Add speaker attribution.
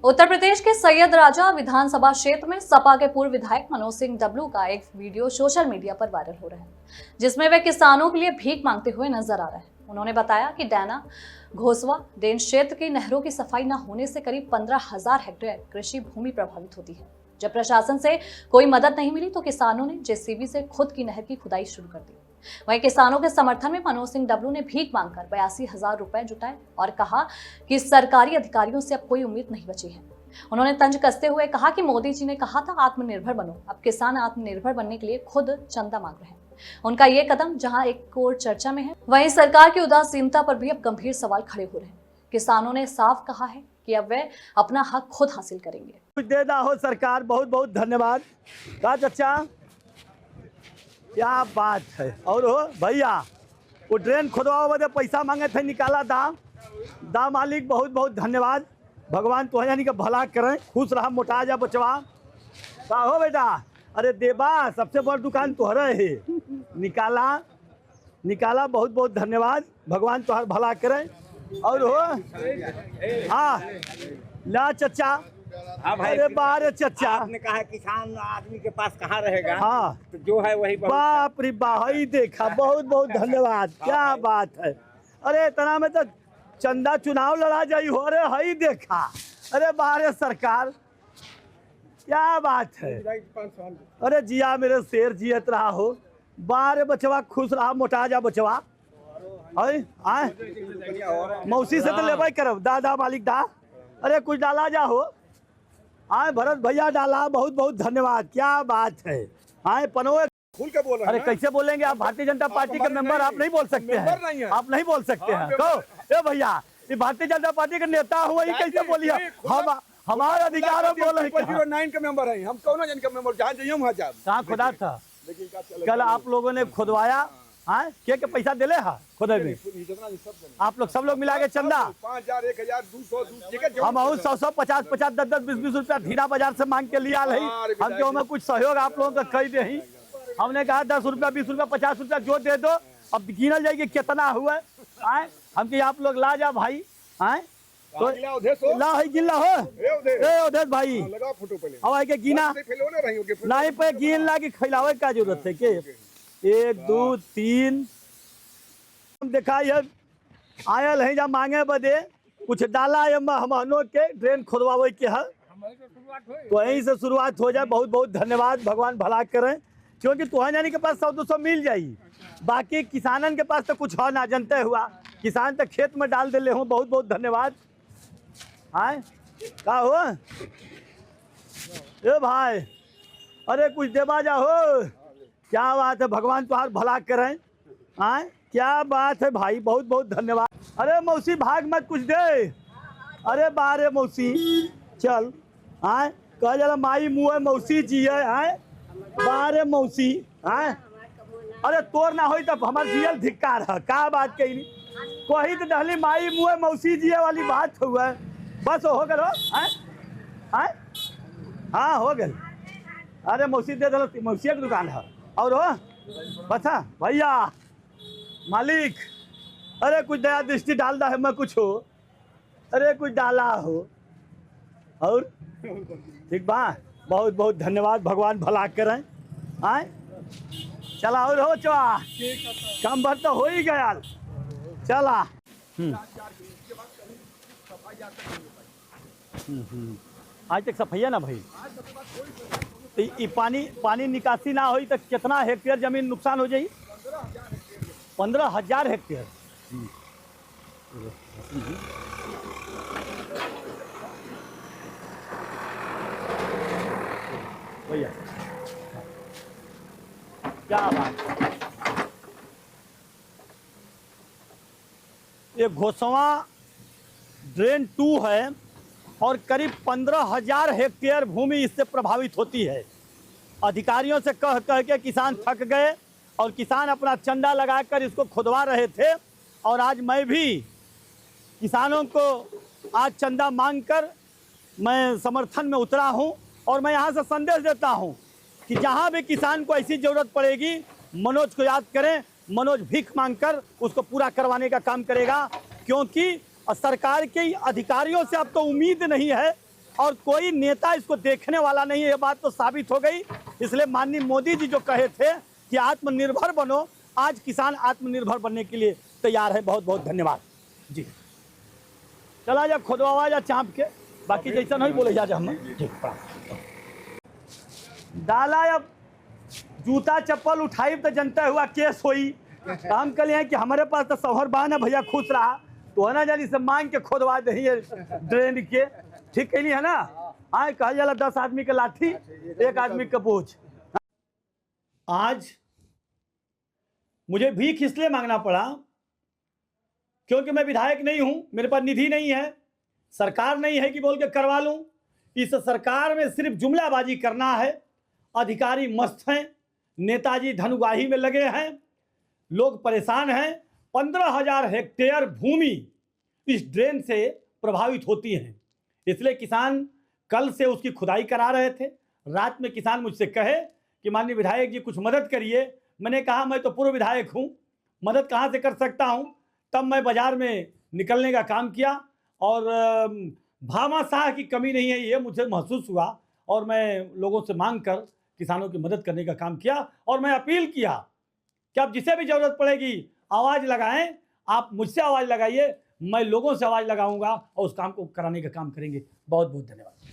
Speaker 1: उत्तर प्रदेश के सैयद राजा विधानसभा क्षेत्र में सपा के पूर्व विधायक मनोज सिंह डब्लू का एक वीडियो सोशल मीडिया पर वायरल हो रहा है, जिसमें वे किसानों के लिए भीख मांगते हुए नजर आ रहे हैं। उन्होंने बताया कि डैना घोसवा डेन क्षेत्र की नहरों की सफाई न होने से करीब 15,000 हेक्टेयर कृषि भूमि प्रभावित होती है। जब प्रशासन से कोई मदद नहीं मिली तो किसानों ने जेसीबी से खुद की नहर की खुदाई शुरू कर दी। वहीं किसानों के समर्थन में मनोज सिंह डब्लू ने भीख मांगकर 82,000 रुपए जुटाए और कहा कि सरकारी अधिकारियों से अब कोई उम्मीद नहीं बची है। उन्होंने तंज कसते हुए कहा कि मोदी जी ने कहा था आत्मनिर्भर बनो, अब किसान आत्मनिर्भर बनने के लिए खुद चंदा मांग रहे हैं। उनका ये कदम जहां एक ओर चर्चा में है, वहीं सरकार की उदासीनता पर भी अब गंभीर सवाल खड़े हो रहे हैं। किसानों ने साफ कहा है कि अब वे अपना हक खुद हासिल करेंगे।
Speaker 2: कुछ देना हो सरकार, बहुत बहुत धन्यवाद। कहा चाचा, क्या बात है। और हो भैया, वो ड्रेन खुदवाओ बदे पैसा मांगे थे, निकाला दा मालिक, बहुत बहुत धन्यवाद। भगवान तो यानी कि भला करें, खुश रहा, मोटा जा बचवा। का हो बेटा, अरे देबा, सबसे बड़ दुकान तोहरे है, निकाला, बहुत बहुत धन्यवाद। भगवान तोहर भला करें। और हो हाँ ला चचा।
Speaker 3: हाँ भाई,
Speaker 2: अरे बारे चचा,
Speaker 3: आपने कहा किसान आदमी के पास कहाँ रहेगा।
Speaker 2: हाँ
Speaker 3: तो जो है वही
Speaker 2: बाप रे बाप, ही देखा, बहुत बहुत धन्यवाद। क्या बात है। अरे इतना में तो चंदा चुनाव लड़ा जाई हो। अरे हई देखा, अरे बारे सरकार, क्या बात है। अरे जिया मेरे शेर, जियत रहा हो। बारे बचवा, खुश रहा, मोटा जा बचवा। मौसी से तो लेबै करब, दादा मालिक दा। अरे कुछ डाला जा हो। आए भरत भैया डाला, बहुत बहुत धन्यवाद। क्या बात है। आए पनोए
Speaker 4: खुल के बोल रहे हैं।
Speaker 2: अरे कैसे बोलेंगे आप, भारतीय जनता पार्टी के मेंबर आप नहीं बोल सकते हैं। आप नहीं बोल सकते हैं। तो ए भैया, ये भारतीय जनता पार्टी के नेता हुआ, ये कैसे बोलिए। हम हमारा अधिकार बोल रहे हैं।
Speaker 4: 09 के मेंबर हैं हम, कौन जन के मेंबर, जहाँ जाइए वहाँ जाए।
Speaker 2: कहाँ खुदा था, कल आप लोगों ने खुदवाया। हाँ, के पैसा दिले है खुदे में, आप लोग सब लोग मिला के चंदा
Speaker 4: 5,000, 1,000, 200
Speaker 2: हम 100, 50, 10, 20 रुपया धीरा बाजार से मांग के लिया है। हम क्यों में कुछ सहयोग आप लोगों का कही दे। हमने कहा 10 रुपया, 20 रुपया, 50 रुपया जो दे दो, अब गिनल जाएगी कितना हुआ। आए हम कि आप लोग ला जा भाई। आए तो ला है, गिन ला हो उधेश भाई, अब के गिना नहीं पे गिन ला कि खिलावे का जरूरत है के 1, 2, 3 देखा। ये आयल है जा मांगे बदे कुछ डाला है, हमनों के ड्रेन खुदवावे के है, तो यहीं से शुरुआत हो जाए। बहुत बहुत धन्यवाद, भगवान भला करें। क्योंकि तुहन जानी के पास 100-200 मिल जाई, बाकी किसानन के पास तो कुछ हो ना, जनते हुआ किसान तो खेत में डाल दिले हूँ। बहुत बहुत धन्यवाद। आए का हो ए भाई, अरे कुछ देवा जा हो। क्या बात है, भगवान तुम्हार भला करें। आए क्या बात है भाई, बहुत बहुत धन्यवाद। अरे मौसी भाग मत, कुछ दे। अरे बारे मौसी चल। आए कह जरा माई मुँह मौसी जी है। आए बारे मौसी, आए अरे तोर ना हो तब हमार जियल धिक्कार है। का बात कही कोई तो डहली माई मुँह मौसी जी वाली बात हुआ, बस हो गल। हाँ हो गल। अरे मौसी दे दो, मौसी की दुकान है। और हो बता भैया मालिक, अरे कुछ दया दृष्टि डाल दा है मैं कुछ हो। अरे कुछ डाला हो। और ठीक बा, बहुत बहुत धन्यवाद, भगवान भला करें। आए चला और हो चवा, काम भर तो हो ही गया। चला आज तक सफाइया ना भाई, तो पानी निकासी ना हुई तो कितना हेक्टेयर जमीन नुकसान हो जाई। 15,000 हेक्टेयर। भैया क्या बात। ये घोसवा ड्रेन 2 है और करीब 15,000 हेक्टेयर भूमि इससे प्रभावित होती है। अधिकारियों से कह के किसान थक गए और किसान अपना चंदा लगाकर इसको खुदवा रहे थे। और आज मैं भी किसानों को आज चंदा मांगकर मैं समर्थन में उतरा हूं। और मैं यहां से संदेश देता हूं कि जहां भी किसान को ऐसी ज़रूरत पड़ेगी, मनोज को याद करें। मनोज भीख मांगकर उसको पूरा करवाने का काम करेगा, क्योंकि सरकार के अधिकारियों से अब तो उम्मीद नहीं है। और कोई नेता इसको देखने वाला नहीं है, ये बात तो साबित हो गई। इसलिए माननीय मोदी जी जो कहे थे कि आत्मनिर्भर बनो, आज किसान आत्मनिर्भर बनने के लिए तैयार है। बहुत बहुत धन्यवाद जी। चला जा खोदवा जा चाँप के, बाकी जैसा नहीं बोले जा हम जी। डाला अब जूता चप्पल उठाई तो जनता हुआ केस होई। तो हम कहलिए कि हमारे पास तो शौहर बहन है, भैया खुश रहा तो है ना, जानी से मांग के खोदवा दे ड्रेन के। ठीक कहली है ना। आए कहा जाला 10 आदमी के लाठी 1 आदमी का बोझ। आज मुझे भीख इसलिए मांगना पड़ा क्योंकि मैं विधायक नहीं हूं, मेरे पास निधि नहीं है, सरकार नहीं है कि बोल के करवा लूं। इस सरकार में सिर्फ जुमलाबाजी करना है। अधिकारी मस्त हैं, नेताजी धनुगाही में लगे हैं, लोग परेशान हैं। 15,000 हेक्टेयर भूमि इस ड्रेन से प्रभावित होती है। इसलिए किसान कल से उसकी खुदाई करा रहे थे। रात में किसान मुझसे कहे कि माननीय विधायक जी कुछ मदद करिए। मैंने कहा मैं तो पूर्व विधायक हूँ, मदद कहाँ से कर सकता हूँ। तब मैं बाजार में निकलने का काम किया और भामाशाह की कमी नहीं है ये मुझे महसूस हुआ, और मैं लोगों से मांग कर किसानों की मदद करने का काम किया। और मैं अपील किया कि आप जिसे भी ज़रूरत पड़ेगी आवाज़ लगाएं, आप मुझसे आवाज़ लगाइए, मैं लोगों से आवाज़ लगाऊंगा और उस काम को कराने का काम करेंगे। बहुत बहुत धन्यवाद।